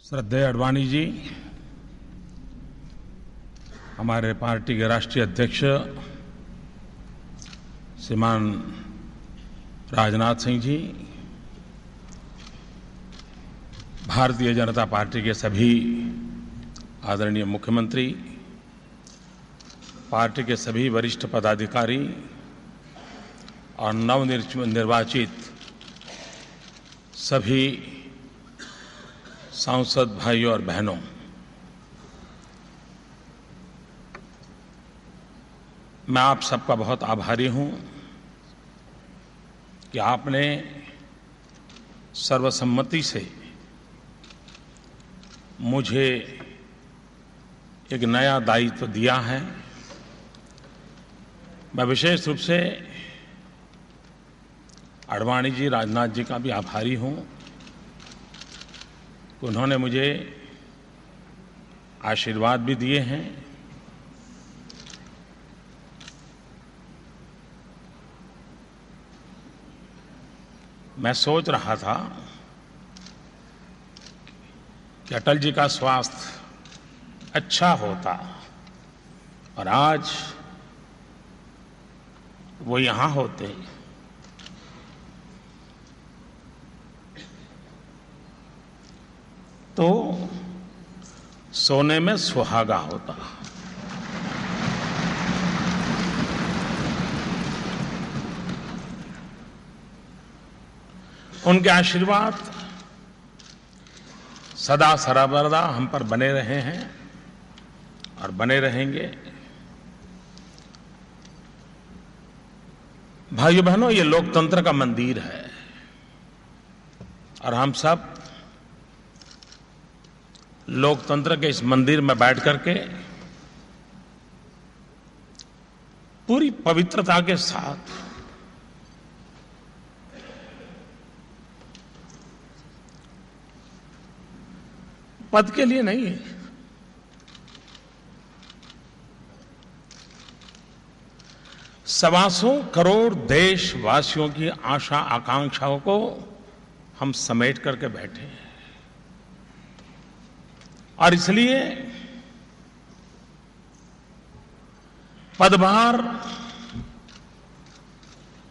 श्रद्धेय आडवाणी जी, हमारे पार्टी के राष्ट्रीय अध्यक्ष श्रीमान राजनाथ सिंह जी, भारतीय जनता पार्टी के सभी आदरणीय मुख्यमंत्री, पार्टी के सभी वरिष्ठ पदाधिकारी और नवनिर्वाचित सभी सांसद भाइयों और बहनों, मैं आप सबका बहुत आभारी हूं कि आपने सर्वसम्मति से मुझे एक नया दायित्व दिया है। मैं विशेष रूप से आडवाणी जी, राजनाथ जी का भी आभारी हूं कि उन्होंने मुझे आशीर्वाद भी दिए हैं। मैं सोच रहा था कि अटल जी का स्वास्थ्य अच्छा होता और आज वो यहां होते, तो सोने में सुहागा होता। उनके आशीर्वाद सदा सर्वदा हम पर बने रहे हैं और बने रहेंगे। भाइयों बहनों, ये लोकतंत्र का मंदिर है और हम सब लोकतंत्र के इस मंदिर में बैठ करके पूरी पवित्रता के साथ पद के लिए नहीं, सवा करोड़ देशवासियों की आशा आकांक्षाओं को हम समेट करके बैठे हैं और इसलिए पदभार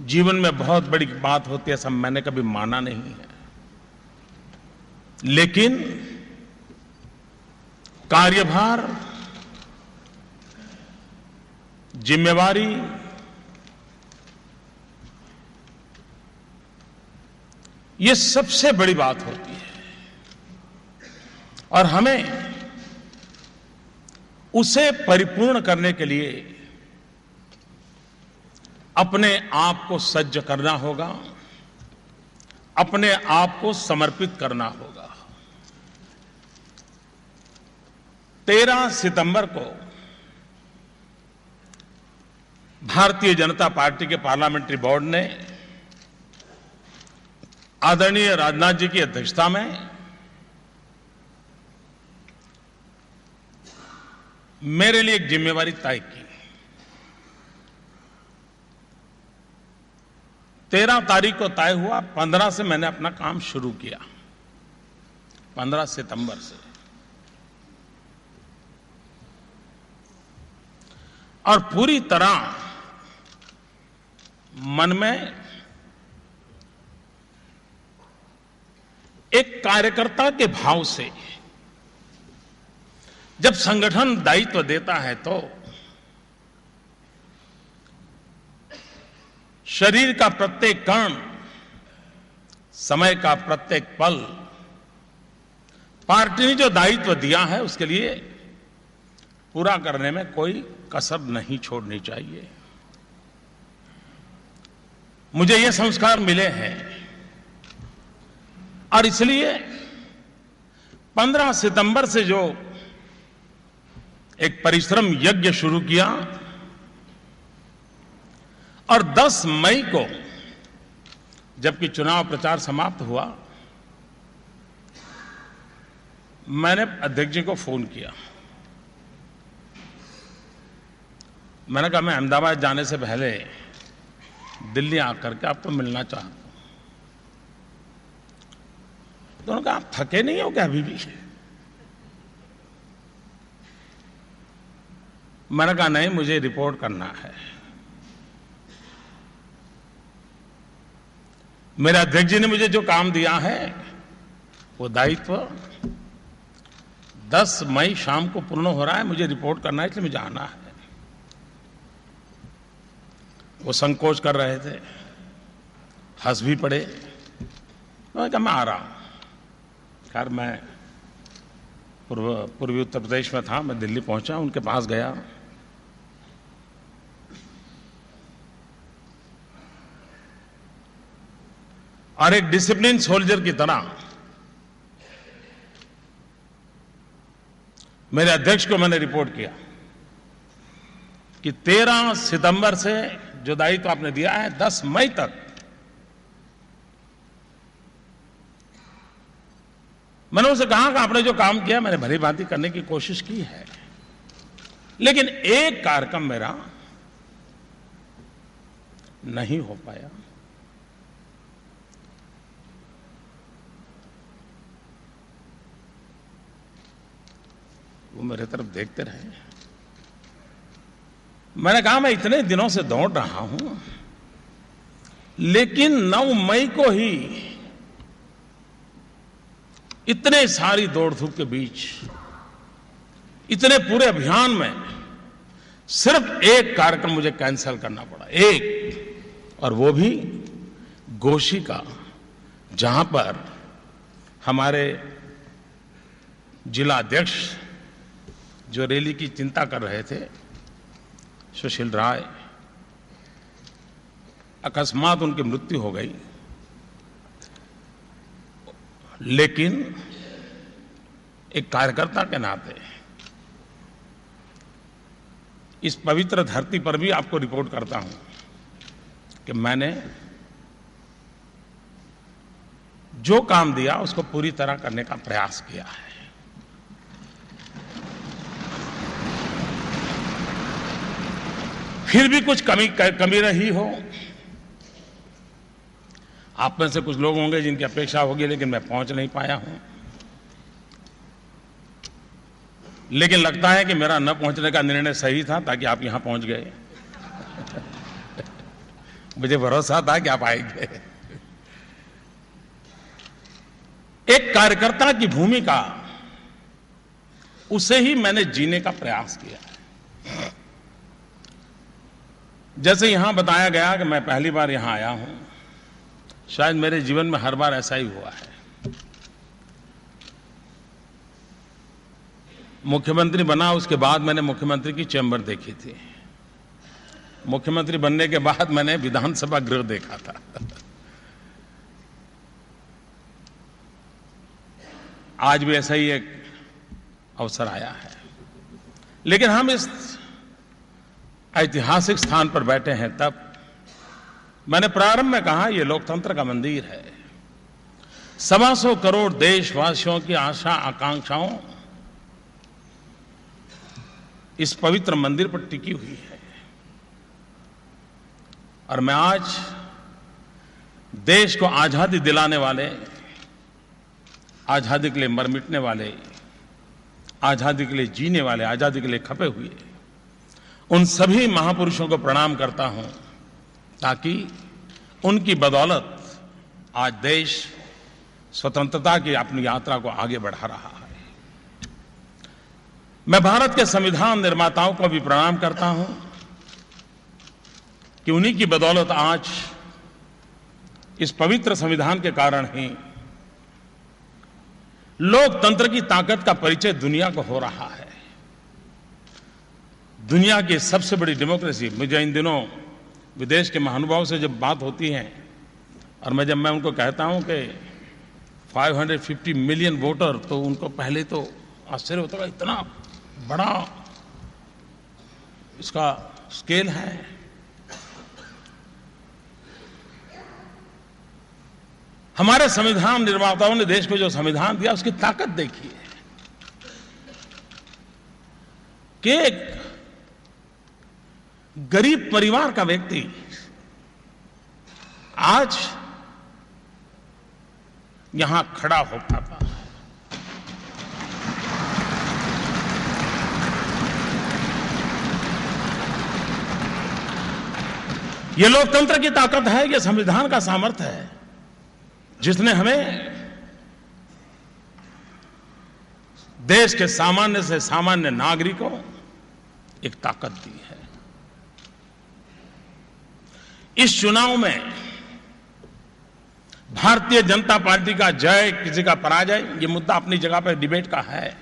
जीवन में बहुत बड़ी बात होती है, ऐसा मैंने कभी माना नहीं है। लेकिन कार्यभार, जिम्मेवारी, ये सबसे बड़ी बात होती है और हमें उसे परिपूर्ण करने के लिए अपने आप को सज्ज करना होगा, अपने आप को समर्पित करना होगा। 13 सितंबर को भारतीय जनता पार्टी के पार्लियामेंट्री बोर्ड ने आदरणीय राजनाथ जी की अध्यक्षता में मेरे लिए एक जिम्मेवारी तय की। 13 तारीख को तय हुआ, 15 से मैंने अपना काम शुरू किया, 15 सितंबर से। और पूरी तरह मन में एक कार्यकर्ता के भाव से जब संगठन दायित्व देता है तो शरीर का प्रत्येक कण, समय का प्रत्येक पल, पार्टी ने जो दायित्व दिया है उसके लिए पूरा करने में कोई कसर नहीं छोड़नी चाहिए। मुझे ये संस्कार मिले हैं और इसलिए 15 सितंबर से जो एक परिश्रम यज्ञ शुरू किया और 10 मई को जबकि चुनाव प्रचार समाप्त हुआ, मैंने अध्यक्ष जी को फोन किया। मैंने कहा मैं अहमदाबाद जाने से पहले दिल्ली आकर के आपको मिलना चाहता हूं। तो उन्होंने कहा आप थके नहीं हो क्या अभी भी? मैंने कहा नहीं, मुझे रिपोर्ट करना है। मेरे अध्यक्ष जी ने मुझे जो काम दिया है वो दायित्व 10 मई शाम को पूर्ण हो रहा है, मुझे रिपोर्ट करना है, इसलिए मुझे आना है। वो संकोच कर रहे थे, हंस भी पड़े। मैंने कहा मैं आ रहा हूं। खैर मैं पूर्वी उत्तर प्रदेश में था, मैं दिल्ली पहुंचा, उनके पास गया। और एक डिसिप्लिन सोल्जर की तरह मेरे अध्यक्ष को मैंने रिपोर्ट किया कि 13 सितंबर से जो दायित्व आपने दिया है 10 मई तक मैंने उनसे कहा कि आपने जो काम किया मैंने भली भांति करने की कोशिश की है, लेकिन एक कार्यक्रम मेरा नहीं हो पाया। वो मेरे तरफ देखते रहे। मैंने कहा मैं इतने दिनों से दौड़ रहा हूं, लेकिन 9 मई को ही इतने सारी दौड़ धूप के बीच, इतने पूरे अभियान में सिर्फ एक कार्यक्रम मुझे कैंसिल करना पड़ा, एक, और वो भी गोशी का, जहां पर हमारे जिला अध्यक्ष जो रैली की चिंता कर रहे थे, सुशील राय, अकस्मात उनकी मृत्यु हो गई। लेकिन एक कार्यकर्ता के नाते इस पवित्र धरती पर भी आपको रिपोर्ट करता हूं कि मैंने जो काम दिया उसको पूरी तरह करने का प्रयास किया है। फिर भी कुछ कमी रही हो, आप में से कुछ लोग होंगे जिनकी अपेक्षा होगी, लेकिन मैं पहुंच नहीं पाया हूं। लेकिन लगता है कि मेरा न पहुंचने का निर्णय सही था, ताकि आप यहां पहुंच गए। मुझे भरोसा था कि आप आएंगे। एक कार्यकर्ता की भूमिका, उसे ही मैंने जीने का प्रयास किया है। जैसे यहां बताया गया कि मैं पहली बार यहां आया हूं, शायद मेरे जीवन में हर बार ऐसा ही हुआ है। मुख्यमंत्री बना, उसके बाद मैंने मुख्यमंत्री की चैम्बर देखी थी। मुख्यमंत्री बनने के बाद मैंने विधानसभा गृह देखा था। आज भी ऐसा ही एक अवसर आया है। लेकिन हम इस ऐतिहासिक स्थान पर बैठे हैं, तब मैंने प्रारंभ में कहा यह लोकतंत्र का मंदिर है। 125 करोड़ देशवासियों की आशा आकांक्षाओं इस पवित्र मंदिर पर टिकी हुई है। और मैं आज देश को आजादी दिलाने वाले, आजादी के लिए मर मिटने वाले, आजादी के लिए जीने वाले, आजादी के लिए खपे हुए उन सभी महापुरुषों को प्रणाम करता हूं, ताकि उनकी बदौलत आज देश स्वतंत्रता की अपनी यात्रा को आगे बढ़ा रहा है। मैं भारत के संविधान निर्माताओं को भी प्रणाम करता हूं कि उन्हीं की बदौलत आज इस पवित्र संविधान के कारण ही लोकतंत्र की ताकत का परिचय दुनिया को हो रहा है। दुनिया की सबसे बड़ी डेमोक्रेसी, मुझे इन दिनों विदेश के महानुभावों से जब बात होती है, और जब मैं उनको कहता हूं कि 550 मिलियन वोटर, तो उनको पहले तो आश्चर्य होता है, इतना बड़ा इसका स्केल है। हमारे संविधान निर्माताओं ने देश को जो संविधान दिया, उसकी ताकत देखिए कि एक गरीब परिवार का व्यक्ति आज यहां खड़ा हो पाता है। ये लोकतंत्र की ताकत है, ये संविधान का सामर्थ्य है, जिसने हमें देश के सामान्य से सामान्य नागरिकों एक ताकत दी है। इस चुनाव में भारतीय जनता पार्टी का जय, किसी का पराजय, ये मुद्दा अपनी जगह पर डिबेट का है,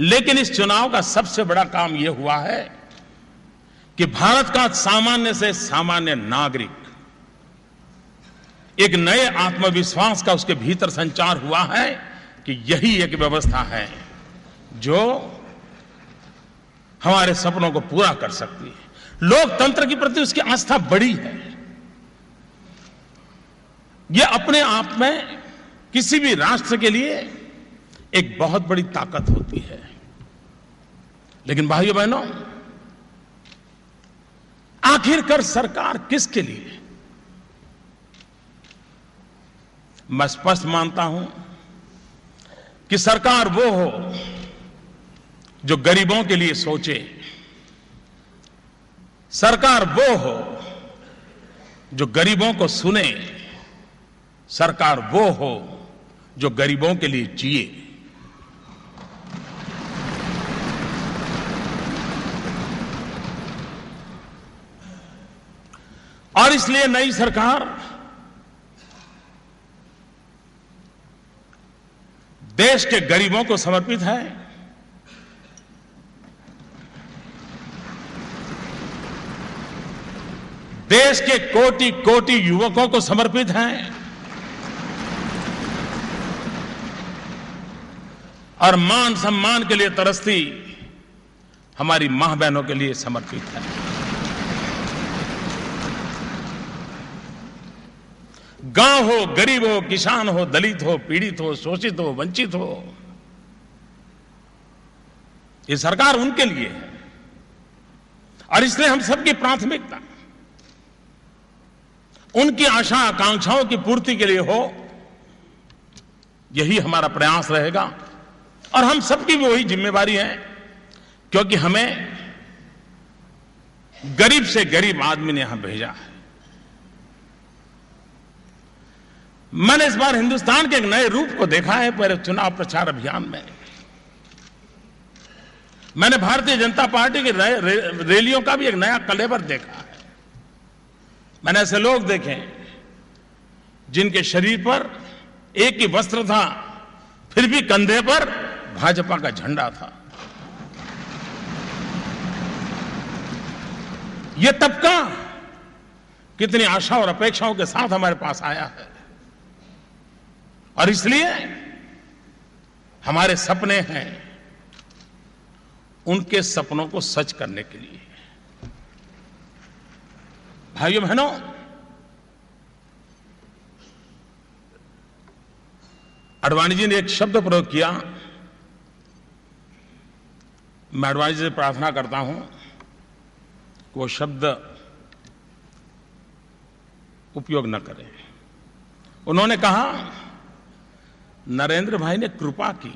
लेकिन इस चुनाव का सबसे बड़ा काम यह हुआ है कि भारत का सामान्य से सामान्य नागरिक एक नए आत्मविश्वास का उसके भीतर संचार हुआ है कि यही एक व्यवस्था है जो हमारे सपनों को पूरा कर सकती है। लोकतंत्र के प्रति उसकी आस्था बड़ी है। यह अपने आप में किसी भी राष्ट्र के लिए एक बहुत बड़ी ताकत होती है। लेकिन भाइयों बहनों, आखिरकार सरकार किसके लिए? मैं स्पष्ट मानता हूं कि सरकार वो हो जो गरीबों के लिए सोचे, सरकार वो हो जो गरीबों को सुने, सरकार वो हो जो गरीबों के लिए जिए। और इसलिए नई सरकार देश के गरीबों को समर्पित है, देश के कोटि कोटि युवकों को समर्पित है और मान सम्मान के लिए तरसती हमारी मां बहनों के लिए समर्पित है। गांव हो, गरीब हो, किसान हो, दलित हो, पीड़ित हो, शोषित हो, वंचित हो, ये सरकार उनके लिए है। और इसलिए हम सबकी प्राथमिकता उनकी आशा आकांक्षाओं की पूर्ति के लिए हो, यही हमारा प्रयास रहेगा। और हम सबकी भी वही जिम्मेवारी है, क्योंकि हमें गरीब से गरीब आदमी ने यहां भेजा है। मैंने इस बार हिंदुस्तान के एक नए रूप को देखा है। पहले चुनाव प्रचार अभियान में मैंने भारतीय जनता पार्टी की रैलियों का भी एक नया कलेवर देखा है। मैंने ऐसे लोग देखे जिनके शरीर पर एक ही वस्त्र था, फिर भी कंधे पर भाजपा का झंडा था। यह तबका कितनी आशा और अपेक्षाओं के साथ हमारे पास आया है। और इसलिए हमारे सपने हैं उनके सपनों को सच करने के लिए। भाइयों बहनों, आडवाणी जी ने एक शब्द प्रयोग किया। मैं आडवाणी जी से प्रार्थना करता हूं कि वो शब्द उपयोग न करें। उन्होंने कहा, नरेंद्र भाई ने कृपा की।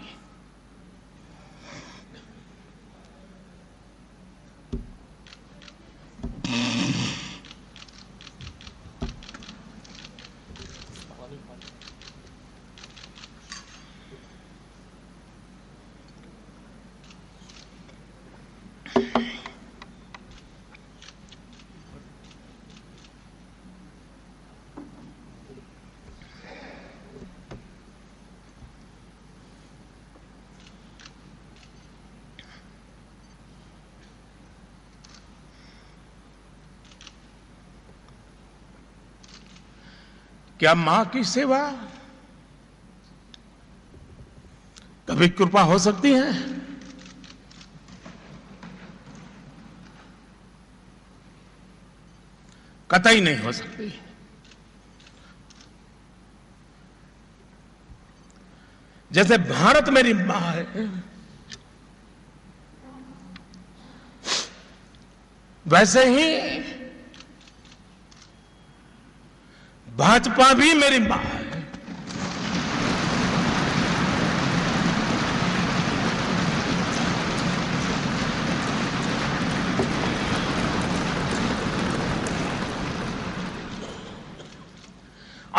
क्या मां की सेवा कभी कृपा हो सकती है? कतई नहीं हो सकती। जैसे भारत मेरी मां है, वैसे ही भाजपा भी मेरी मां है।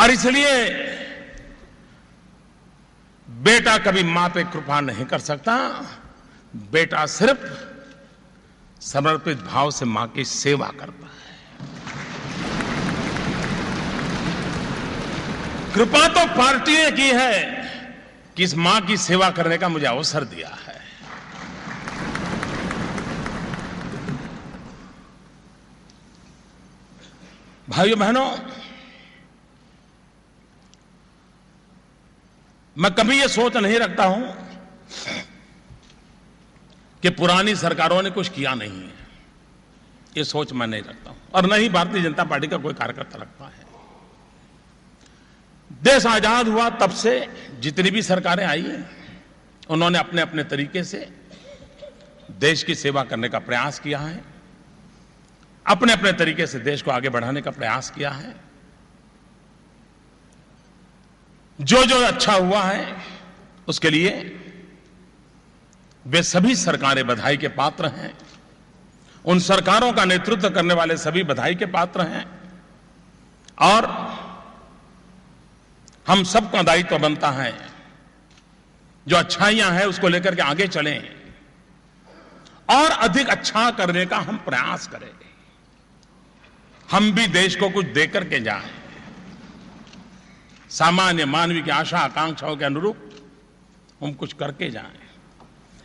और इसलिए बेटा कभी मां पे कृपा नहीं कर सकता। बेटा सिर्फ समर्पित भाव से मां की सेवा करता है। कृपा तो पार्टी ने की है कि इस मां की सेवा करने का मुझे अवसर दिया है। भाइयों बहनों, मैं कभी ये सोच नहीं रखता हूं कि पुरानी सरकारों ने कुछ किया नहीं है। ये सोच मैं नहीं रखता हूं, और न ही भारतीय जनता पार्टी का कोई कार्यकर्ता रखता है। देश आजाद हुआ तब से जितनी भी सरकारें आई हैं, उन्होंने अपने अपने तरीके से देश की सेवा करने का प्रयास किया है, अपने अपने तरीके से देश को आगे बढ़ाने का प्रयास किया है। जो जो अच्छा हुआ है उसके लिए वे सभी सरकारें बधाई के पात्र हैं। उन सरकारों का नेतृत्व करने वाले सभी बधाई के पात्र हैं, और हम सबका दायित्व बनता है जो अच्छाइयां हैं उसको लेकर के आगे चलें और अधिक अच्छा करने का हम प्रयास करें। हम भी देश को कुछ देकर के जाएं, सामान्य मानवीय की आशा आकांक्षाओं के अनुरूप हम कुछ करके जाएं।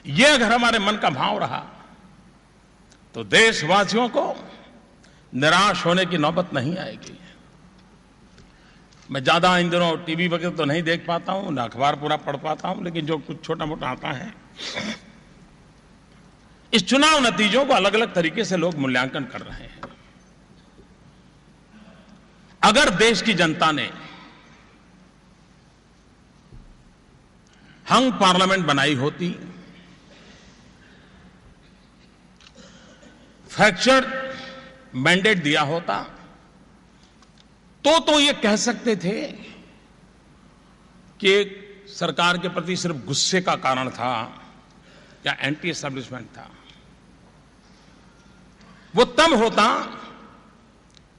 ये अगर हमारे मन का भाव रहा तो देशवासियों को निराश होने की नौबत नहीं आएगी। मैं ज्यादा इन दिनों टीवी वगैरह तो नहीं देख पाता हूं, ना अखबार पूरा पढ़ पाता हूं, लेकिन जो कुछ छोटा मोटा आता है, इस चुनाव नतीजों को अलग अलग तरीके से लोग मूल्यांकन कर रहे हैं। अगर देश की जनता ने हंग पार्लियामेंट बनाई होती, फ्रैक्चर्ड मैंडेट दिया होता, तो ये कह सकते थे कि सरकार के प्रति सिर्फ गुस्से का कारण था या एंटी एस्टैब्लिशमेंट था। वो तब होता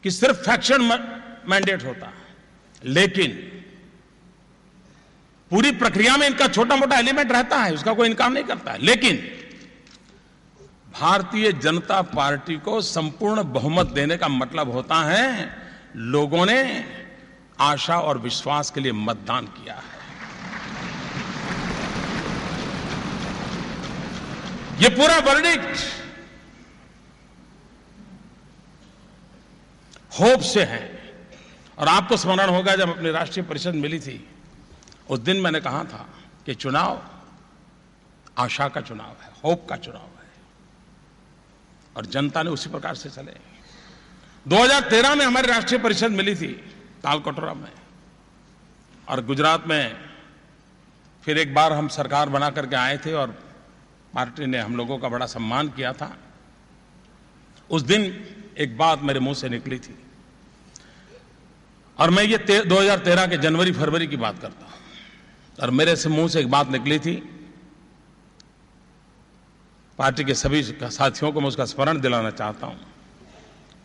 कि सिर्फ फ्रैक्चर्ड मैंडेट होता, लेकिन पूरी प्रक्रिया में इनका छोटा मोटा एलिमेंट रहता है, उसका कोई इनकार नहीं करता है। लेकिन भारतीय जनता पार्टी को संपूर्ण बहुमत देने का मतलब होता है लोगों ने आशा और विश्वास के लिए मतदान किया है। ये पूरा वर्डिक्ट होप से है। और आपको स्मरण होगा जब अपनी राष्ट्रीय परिषद मिली थी, उस दिन मैंने कहा था कि चुनाव आशा का चुनाव है, होप का चुनाव है, और जनता ने उसी प्रकार से चले। 2013 में हमारी राष्ट्रीय परिषद मिली थी तालकटोरा में, और गुजरात में फिर एक बार हम सरकार बना करके आए थे और पार्टी ने हम लोगों का बड़ा सम्मान किया था। उस दिन एक बात मेरे मुंह से निकली थी, और मैं ये 2013 के जनवरी फरवरी की बात करता हूं, और मेरे से मुंह से एक बात निकली थी। पार्टी के सभी साथियों को मैं उसका स्मरण दिलाना चाहता हूं।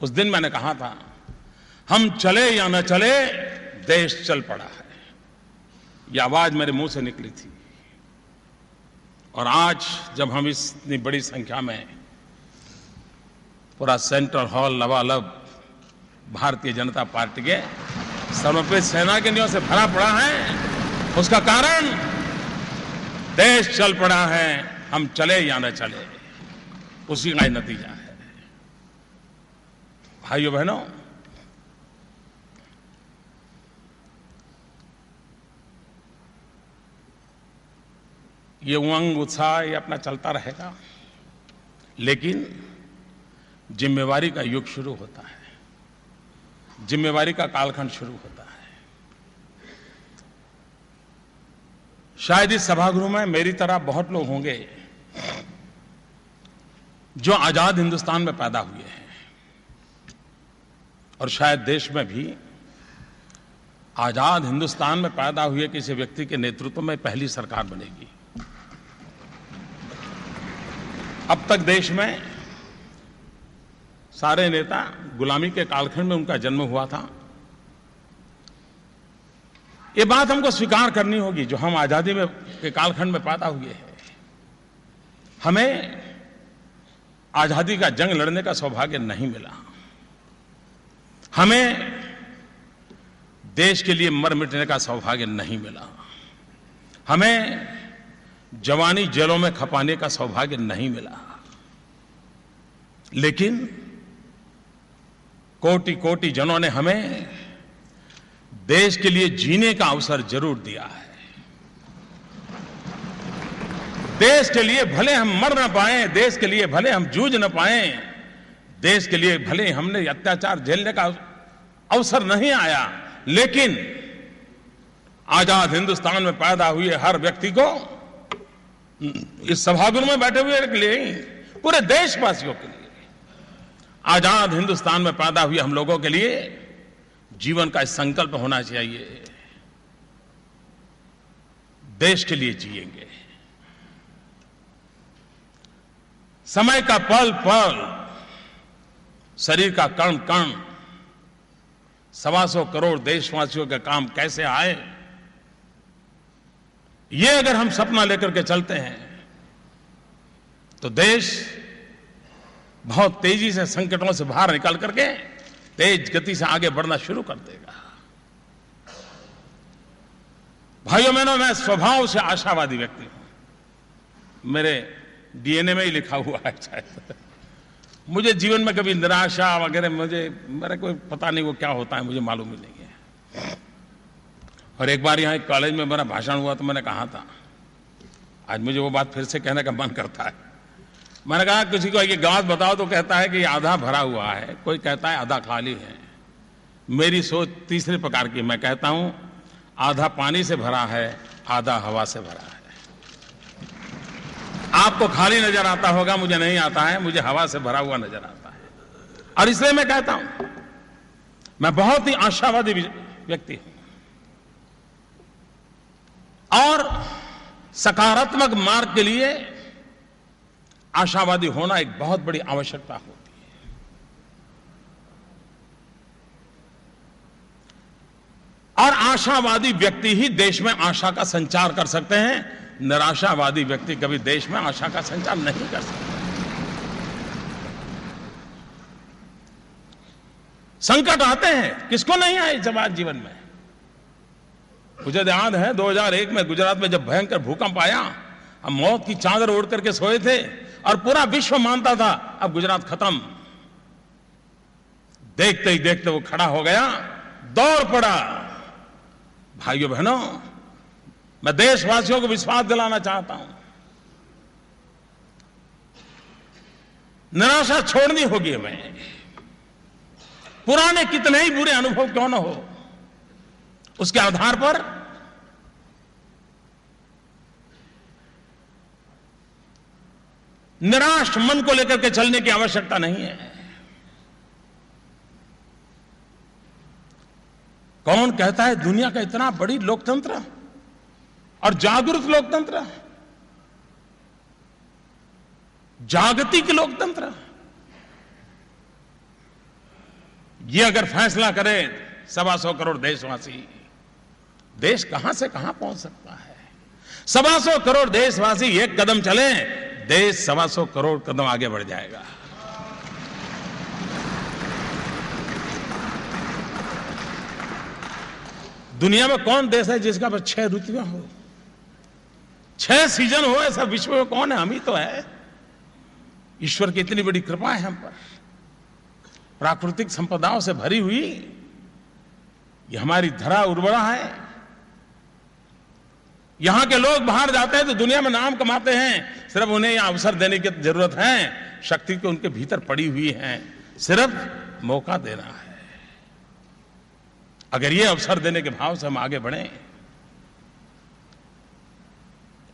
उस दिन मैंने कहा था, हम चले या न चले देश चल पड़ा है। यह आवाज मेरे मुंह से निकली थी। और आज जब हम इतनी बड़ी संख्या में पूरा सेंट्रल हॉल लबालब भारतीय जनता पार्टी के समर्पित सेनानियों से भरा पड़ा है, उसका कारण देश चल पड़ा है। हम चले या न चले, उसी का नतीजा है। भाइयों बहनों, ये उमंग उत्साह ये अपना चलता रहेगा, लेकिन जिम्मेवारी का युग शुरू होता है, जिम्मेवारी का कालखंड शुरू होता है। शायद इस सभागृह में मेरी तरह बहुत लोग होंगे जो आजाद हिंदुस्तान में पैदा हुए हैं, और शायद देश में भी आजाद हिंदुस्तान में पैदा हुए किसी व्यक्ति के नेतृत्व में पहली सरकार बनेगी। अब तक देश में सारे नेता गुलामी के कालखंड में उनका जन्म हुआ था, ये बात हमको स्वीकार करनी होगी, जो हम आजादी में के कालखंड में पैदा हुए हैं। हमें आजादी का जंग लड़ने का सौभाग्य नहीं मिला। हमें देश के लिए मर मिटने का सौभाग्य नहीं मिला। हमें जवानी जेलों में खपाने का सौभाग्य नहीं मिला। लेकिन कोटि कोटि जनों ने हमें देश के लिए जीने का अवसर जरूर दिया है। देश के लिए भले हम मर न पाए, देश के लिए भले हम जूझ न पाए, देश के लिए भले हमने अत्याचार झेलने का अवसर नहीं आया, लेकिन आजाद हिंदुस्तान में पैदा हुए हर व्यक्ति को, इस सभागृह में बैठे हुए के लिए, पूरे देशवासियों के लिए, आजाद हिंदुस्तान में पैदा हुए हम लोगों के लिए जीवन का संकल्प होना चाहिए, देश के लिए जिएंगे। समय का पल पल, शरीर का कण कण 125 करोड़ देशवासियों के काम कैसे आए, ये अगर हम सपना लेकर के चलते हैं तो देश बहुत तेजी से संकटों से बाहर निकल करके तेज गति से आगे बढ़ना शुरू कर देगा। भाइयों बहनों, मैं स्वभाव से आशावादी व्यक्ति हूं, मेरे डीएनए में ही लिखा हुआ है शायद। मुझे जीवन में कभी निराशा वगैरह मेरा कोई पता नहीं वो क्या होता है, मुझे मालूम ही नहीं है। और एक बार यहाँ एक कॉलेज में मेरा भाषण हुआ तो मैंने कहा था, आज मुझे वो बात फिर से कहने का मन करता है। मैंने कहा किसी को ये बात बताओ तो कहता है कि आधा भरा हुआ है, कोई कहता है आधा खाली है। मेरी सोच तीसरे प्रकार की, मैं कहता हूं आधा पानी से भरा है, आधा हवा से भरा है। आपको खाली नजर आता होगा, मुझे नहीं आता है, मुझे हवा से भरा हुआ नजर आता है। और इसलिए मैं कहता हूं मैं बहुत ही आशावादी व्यक्ति हूं, और सकारात्मक मार्ग के लिए आशावादी होना एक बहुत बड़ी आवश्यकता होती है। और आशावादी व्यक्ति ही देश में आशा का संचार कर सकते हैं। निराशावादी व्यक्ति कभी देश में आशा का संचार नहीं कर सकता। संकट आते हैं, किसको नहीं आए समाज जीवन में। मुझे याद है 2001 में गुजरात में जब भयंकर भूकंप आया, हम मौत की चादर ओढ़ करके सोए थे और पूरा विश्व मानता था अब गुजरात खत्म। देखते ही देखते वो खड़ा हो गया, दौड़ पड़ा। भाइयों बहनों, मैं देशवासियों को विश्वास दिलाना चाहता हूं, निराशा छोड़नी होगी हमें। पुराने कितने ही बुरे अनुभव क्यों न हो, उसके आधार पर निराश मन को लेकर के चलने की आवश्यकता नहीं है। कौन कहता है दुनिया का इतना बड़ी लोकतंत्र और जागरूक लोकतंत्र, जागतिक लोकतंत्र, ये अगर फैसला करे 125 करोड़ देशवासी, देश कहां से कहां पहुंच सकता है। 125 करोड़ देशवासी एक कदम चले, देश 125 करोड़ कदम आगे बढ़ जाएगा। दुनिया में कौन देश है जिसका बस 6 ऋतुएं हो, 6 सीजन हो? ऐसा विश्व में कौन है? हम ही तो है। ईश्वर की इतनी बड़ी कृपा है हम पर, प्राकृतिक संपदाओं से भरी हुई ये हमारी धरा उर्वरा है। यहां के लोग बाहर जाते हैं तो दुनिया में नाम कमाते हैं, सिर्फ उन्हें यह अवसर देने की जरूरत है। शक्ति तो उनके भीतर पड़ी हुई है, सिर्फ मौका देना है। अगर ये अवसर देने के भाव से हम आगे बढ़ें।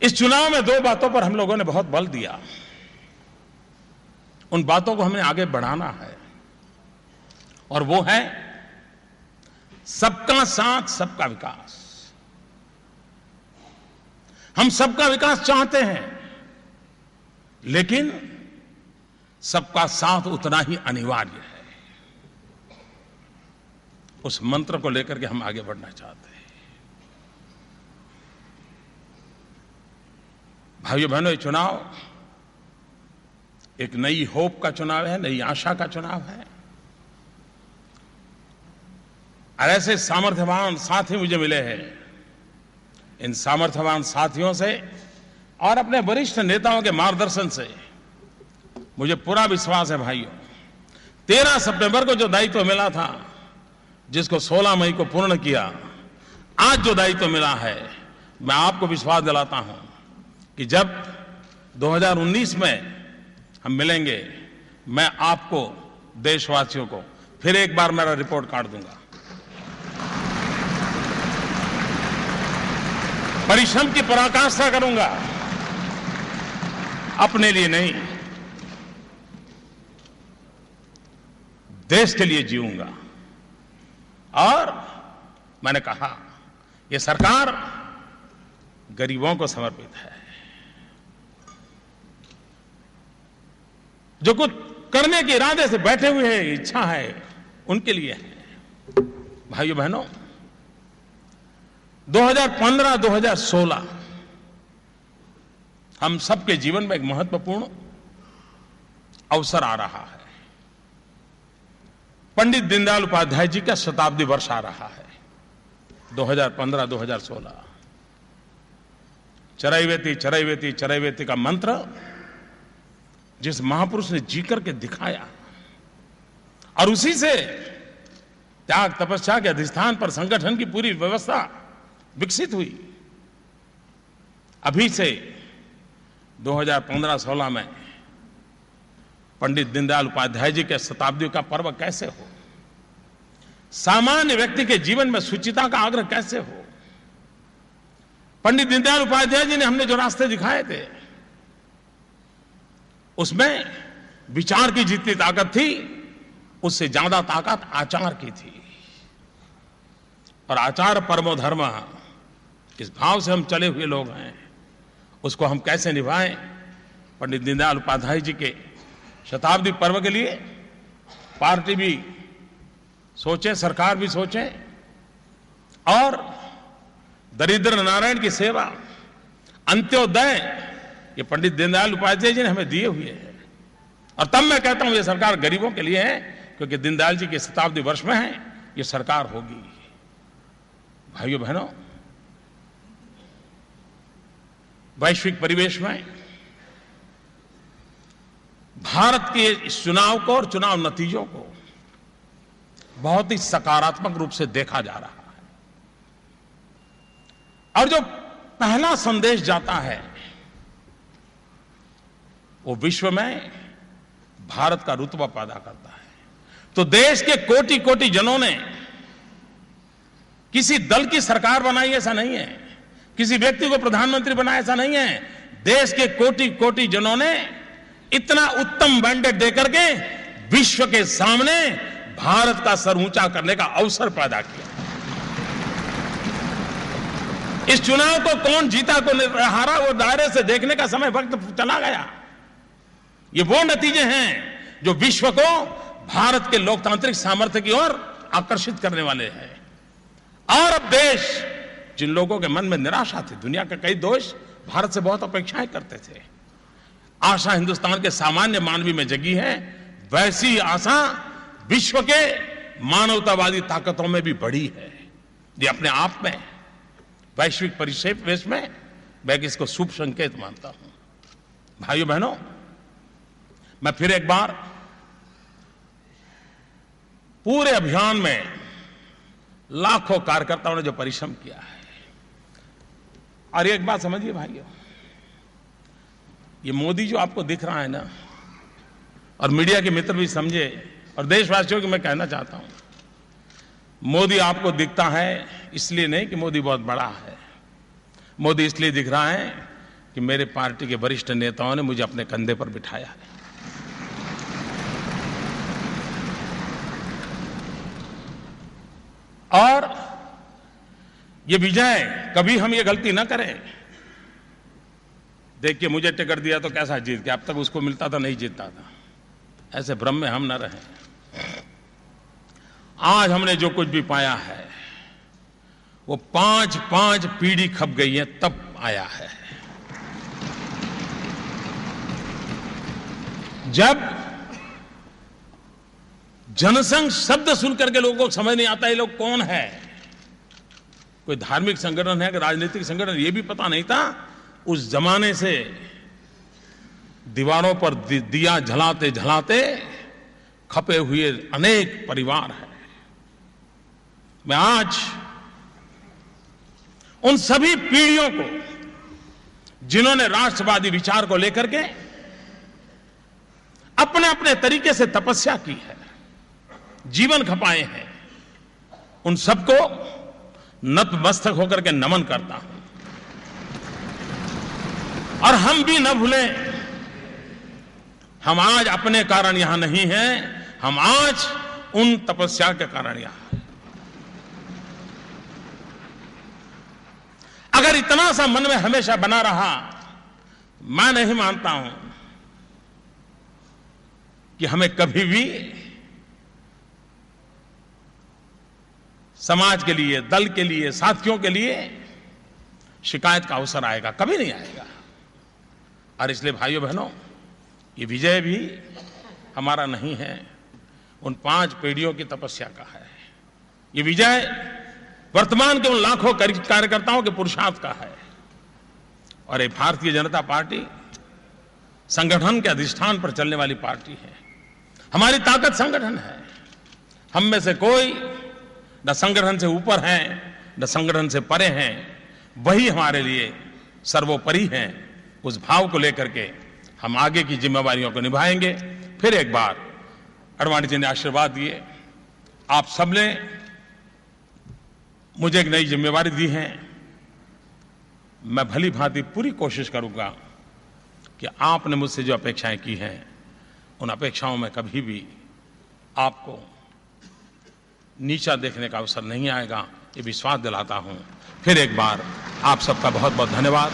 इस चुनाव में 2 बातों पर हम लोगों ने बहुत बल दिया, उन बातों को हमें आगे बढ़ाना है, और वो है सबका साथ सबका विकास। हम सबका विकास चाहते हैं, लेकिन सबका साथ उतना ही अनिवार्य है। उस मंत्र को लेकर के हम आगे बढ़ना चाहते हैं। भाइयों बहनों, ये चुनाव एक नई होप का चुनाव है, नई आशा का चुनाव है। और ऐसे सामर्थ्यवान साथी मुझे मिले हैं। इन सामर्थ्यवान साथियों से और अपने वरिष्ठ नेताओं के मार्गदर्शन से मुझे पूरा विश्वास है भाइयों, 13 सितंबर को जो दायित्व मिला था, जिसको 16 मई को पूर्ण किया, आज जो दायित्व मिला है, मैं आपको विश्वास दिलाता हूं कि जब 2019 में हम मिलेंगे, मैं आपको, देशवासियों को फिर एक बार मेरा रिपोर्ट कार्ड दूंगा। परिश्रम की पराकाष्ठा करूंगा, अपने लिए नहीं, देश के लिए जीऊंगा। और मैंने कहा, यह सरकार गरीबों को समर्पित है। जो कुछ करने के इरादे से बैठे हुए हैं, इच्छा है, उनके लिए है। भाइयों बहनों, 2015-2016 हम सबके जीवन में एक महत्वपूर्ण अवसर आ रहा है। पंडित दीनदयाल उपाध्याय जी का शताब्दी वर्ष आ रहा है। 2015-2016 चरैवेति चरैवेति चरैवेति का मंत्र जिस महापुरुष ने जी करके दिखाया, और उसी से त्याग तपस्या के अधिष्ठान पर संगठन की पूरी व्यवस्था विकसित हुई। अभी से 2015-16 में पंडित दीनदयाल उपाध्याय जी के शताब्दी का पर्व कैसे हो, सामान्य व्यक्ति के जीवन में शुचिता का आग्रह कैसे हो। पंडित दीनदयाल उपाध्याय जी ने हमने जो रास्ते दिखाए थे, उसमें विचार की जितनी ताकत थी, उससे ज्यादा ताकत आचार की थी। और आचार परमो धर्म, इस भाव से हम चले हुए लोग हैं, उसको हम कैसे निभाएं। पंडित दीनदयाल उपाध्याय जी के शताब्दी पर्व के लिए पार्टी भी सोचे, सरकार भी सोचे, और दरिद्र नारायण की सेवा, अंत्योदय, ये पंडित दीनदयाल उपाध्याय जी ने हमें दिए हुए हैं। और तब मैं कहता हूं ये सरकार गरीबों के लिए है, क्योंकि दीनदयाल जी के शताब्दी वर्ष में है, ये सरकार होगी। भाइयों बहनों, वैश्विक परिवेश में भारत के इस चुनाव को और चुनाव नतीजों को बहुत ही सकारात्मक रूप से देखा जा रहा है। और जो पहला संदेश जाता है, वो विश्व में भारत का रुतबा पैदा करता है। तो देश के कोटि कोटि जनों ने किसी दल की सरकार बनाई, ऐसा नहीं है। किसी व्यक्ति को प्रधानमंत्री बनाया, ऐसा नहीं है। देश के कोटि कोटि जनों ने इतना उत्तम मैंडेट देकर के विश्व के सामने भारत का सर ऊंचा करने का अवसर पैदा किया। इस चुनाव को कौन जीता, कौन हारा, वो दायरे से देखने का समय वक्त चला गया। ये वो नतीजे हैं जो विश्व को भारत के लोकतांत्रिक सामर्थ्य की ओर आकर्षित करने वाले हैं। और अब देश, जिन लोगों के मन में निराशा थी, दुनिया के कई देश भारत से बहुत अपेक्षाएं करते थे, आशा हिंदुस्तान के सामान्य मानवी में जगी है। वैसी आशा विश्व के मानवतावादी ताकतों में भी बढ़ी है। ये अपने आप में वैश्विक परिवेश में मैं इसको शुभ संकेत मानता हूं। भाइयों बहनों, मैं फिर एक बार पूरे अभियान में लाखों कार्यकर्ताओं ने जो परिश्रम किया है, और एक बात समझिए भाइयों, ये मोदी जो आपको दिख रहा है ना, और मीडिया के मित्र भी समझे, और देशवासियों को मैं कहना चाहता हूं, मोदी आपको दिखता है इसलिए नहीं कि मोदी बहुत बड़ा है। मोदी इसलिए दिख रहा है कि मेरे पार्टी के वरिष्ठ नेताओं ने मुझे अपने कंधे पर बिठाया है। और ये विजय, कभी हम ये गलती ना करें, देखिए मुझे टिकट दिया तो कैसा जीत गया, अब तक उसको मिलता था नहीं जीतता था, ऐसे भ्रम में हम ना रहें। आज हमने जो कुछ भी पाया है वो 5-5 पीढ़ी खप गई है तब आया है। जब जनसंघ शब्द सुनकर के लोगों को समझ नहीं आता ये लोग कौन है, कोई धार्मिक संगठन है कि राजनीतिक संगठन, ये भी पता नहीं था। उस जमाने से दीवारों पर दिया जलाते जलाते खपे हुए अनेक परिवार हैं। मैं आज उन सभी पीढ़ियों को जिन्होंने राष्ट्रवादी विचार को लेकर के अपने अपने तरीके से तपस्या की है, जीवन खपाए हैं, उन सबको नतमस्तक होकर के नमन करता हूं। और हम भी न भूलें, हम आज अपने कारण यहां नहीं हैं, हम आज उन तपस्या के कारण यहां हैं। अगर इतना सा मन में हमेशा बना रहा, मैं नहीं मानता हूं कि हमें कभी भी समाज के लिए, दल के लिए, साथियों के लिए शिकायत का अवसर आएगा, कभी नहीं आएगा। और इसलिए भाइयों बहनों, ये विजय भी हमारा नहीं है, उन 5 पीढ़ियों की तपस्या का है। ये विजय वर्तमान के उन लाखों कार्यकर्ताओं के पुरुषार्थ का है। और ये भारतीय जनता पार्टी संगठन के अधिष्ठान पर चलने वाली पार्टी है। हमारी ताकत संगठन है। हम में से कोई न संगठन से ऊपर हैं, न संगठन से परे हैं। वही हमारे लिए सर्वोपरि हैं। उस भाव को लेकर के हम आगे की जिम्मेवारियों को निभाएंगे। फिर एक बार आडवाणी जी ने आशीर्वाद दिए, आप सबने मुझे एक नई जिम्मेवारी दी है। मैं भली भांति पूरी कोशिश करूंगा कि आपने मुझसे जो अपेक्षाएं की हैं, उन अपेक्षाओं में कभी भी आपको नीचा देखने का अवसर नहीं आएगा, ये विश्वास दिलाता हूं। फिर एक बार आप सबका बहुत बहुत धन्यवाद।